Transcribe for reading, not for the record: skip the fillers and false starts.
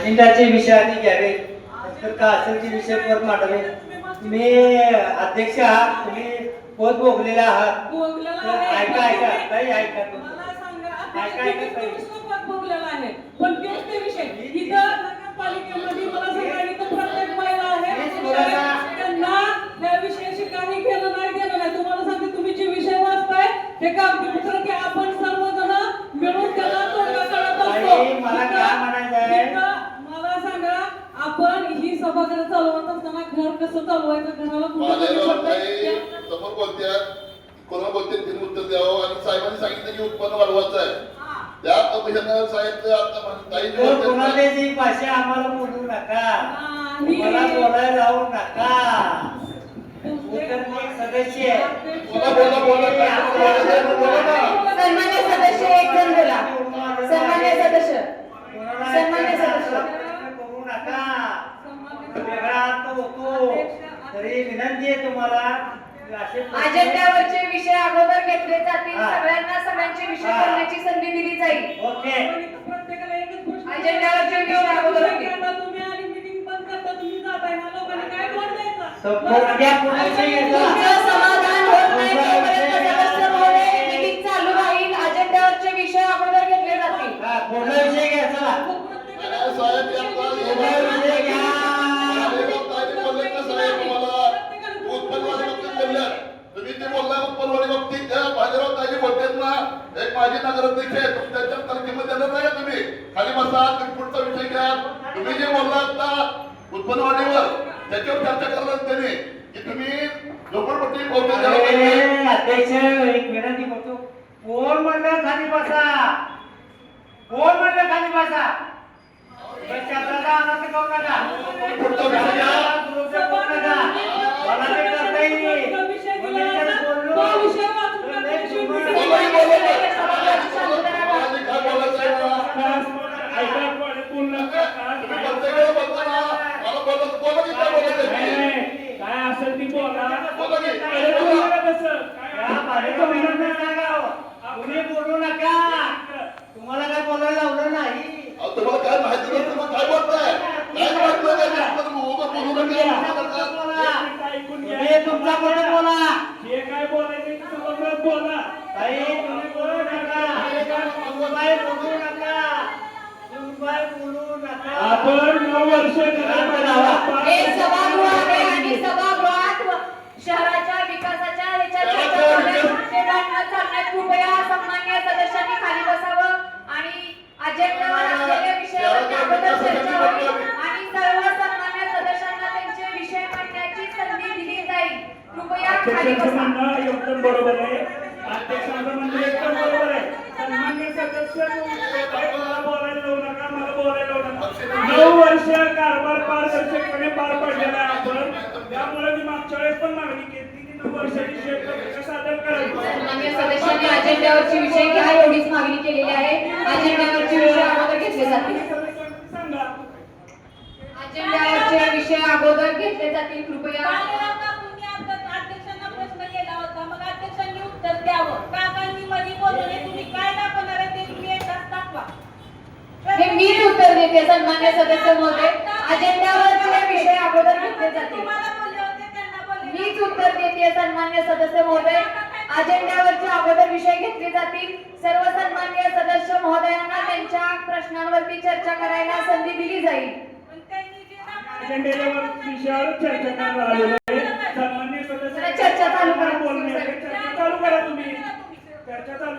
अजेंडाचे विषय आधी घ्यावे तर का असेल ते विषय पर मांडावे. मी अध्यक्ष आहात, तुम्ही पद भोगलेला आहात. ऐका ऐका ताई ऐका ऐका पद भोगलेला आहे पण तेच ते विषय इथं नगरपालिकेमध्ये मला सांगायला इथं प्रत्येक महिला आहे त्यांना त्या विषयाशी काही केलं नाही देणं नाही. तुम्हाला सांगते तुम्ही जे विषय वाचताय ते कागदपत्र की आपण सर्वजण मिळून त्याला तोडगा काढत असतो. मला काय म्हणायचं आहे, मला सांगा आपण ही सभागृह चालवत असताना घर कसं चालवायचं, घराला समोर बोलत्या कोणा बोलते तीन उत्तर द्यावं आणि साहेबांनी सांगितलं की उत्पन्न वाढवायचं आहे. त्या पद्धतीनं साहेब आता ताई कोणाची भाषा आम्हाला बोलू नका, मला बोलायला लावू नका. सदस्य सन्मान्य सदस्य एक जण बोला. सन्मान्य सदस्य करू नका. वेगळा अर्थ होतो तरी विनंती आहे तुम्हाला अजेंड्यावरचे विषय अगोदर घेतले जातील. सगळ्यांना सगळ्यांचे विषय करण्याची संधी दिली जाईल. ओके. प्रत्येकाला एकच गोष्ट अजेंड्यावरचे विषय अगोदर तुम्ही आणि मीटिंग बंद करता तुम्ही जाताय ना लोकांनी काय बोल द्यायचं तुमचं समाधान होत नाही तोपर्यंत सदस्य महोदय मीटिंग चालू राहील. अजेंड्यावरचे विषय अगोदर घेतले जातील. कोणता विषय घ्या चला तुम्ही ते बोलला उत्पन्न बाबतीत त्या भाजीराव ताई बोलतात ना, एक माझी नगराध्यक्ष आहे त्याच्या तारखेमध्ये देणार नाही का तुम्ही? खाली बसा, तुम्ही पुढचा विषय घ्या. तुम्ही जे बोललात ना उत्पन्न वाढीवर त्याच्यावर चर्चा करणार त्यांनी की तुम्ही झोपडपट्टी अध्यक्ष एक विनंती करतो. कोण म्हणलं खाली बसा, कोण म्हणलं खाली बसा, चक्राचा आनंद करू नका. पुढचा विषय घ्या. मला ते करता येईल. काय असेल ती बोला. तुम्ही बोलू नका, तुम्हाला काय बोलायला लावलं नाही. तुम्हाला काय माहिती नसतं मग काय बोलताय? काय माहिती बोलू नका. तुमचा बोलत बोला. हे काय बोलायचं समोर बोला. ताई तुम्ही बोलू नका, तुम्ही बोलू नका, तुम्ही बोलू नका. आपण 9 वर्ष हे सभागृह आहे आणि सभागृहात शहराच्या विकासाच्या चालण्यात कृपया सन्मान्य सदस्यांनी खाली बसावं आणि अजेंडावर असलेल्या विषयावर अगोदर चर्चा होईल आणि सर्व सन्मान्य सदस्यांना त्यांचे विषय मांडण्याची संधी दिली जाईल. कृपया खाली बसा. एकदम बरोबर आहे. अध्यक्षांचं म्हणणं एकदम बरोबर आहे. सन्मान्य सदस्य मला बोलायला लावू नका, मला बोलायला लावू नका. 9 वर्ष कारभार पारदर्शकपणे पार पडलेला आहे आपण. त्यामुळे मी मागच्या वेळेस पण मागणी केली की 9 वर्षाची शेतकरी सादर करावी. सन्मान्य सदस्यांनी अजेंड्यावरचे विषय घ्या एवढीच मागणी केलेली आहे. अजेंड्यावरचे विषय अगोदर घेतले जातील. सांगा. अजेंड्यावरचे विषय अगोदर घेतले जातील. कृपया अध्यक्षांना प्रश्न केला होता, मग अध्यक्षांनी उत्तर द्यावं. काकांनी मध्ये बोलले तुम्ही काय दाखवणार आहे ते तुम्ही एकदाच दाखवा. हे मीच उत्तर देते. सन्मान्य सदस्य महोदय, अजेंड्यावरचे विषय अगोदर घेतले जातील. तुम्हाला बोलले होते त्यांना बोलले मीच उत्तर देते. सन्मान्य सदस्य महोदय, अजेंड्यावरचे अगोदर विषय घेतले जातील. सर्व सन्मान्य सदस्य महोदयांना त्यांच्या प्रश्नांवरती चर्चा करायला संधी दिली जाईल. पण त्यांनी जे दाखवलं अजेंड्यावर विषयावर चर्चा करणार आलेलो आहे. सन्मान्य सदस्य चर्चा चालू करा. चर्चा चालू करा तुम्ही. चर्चा चालू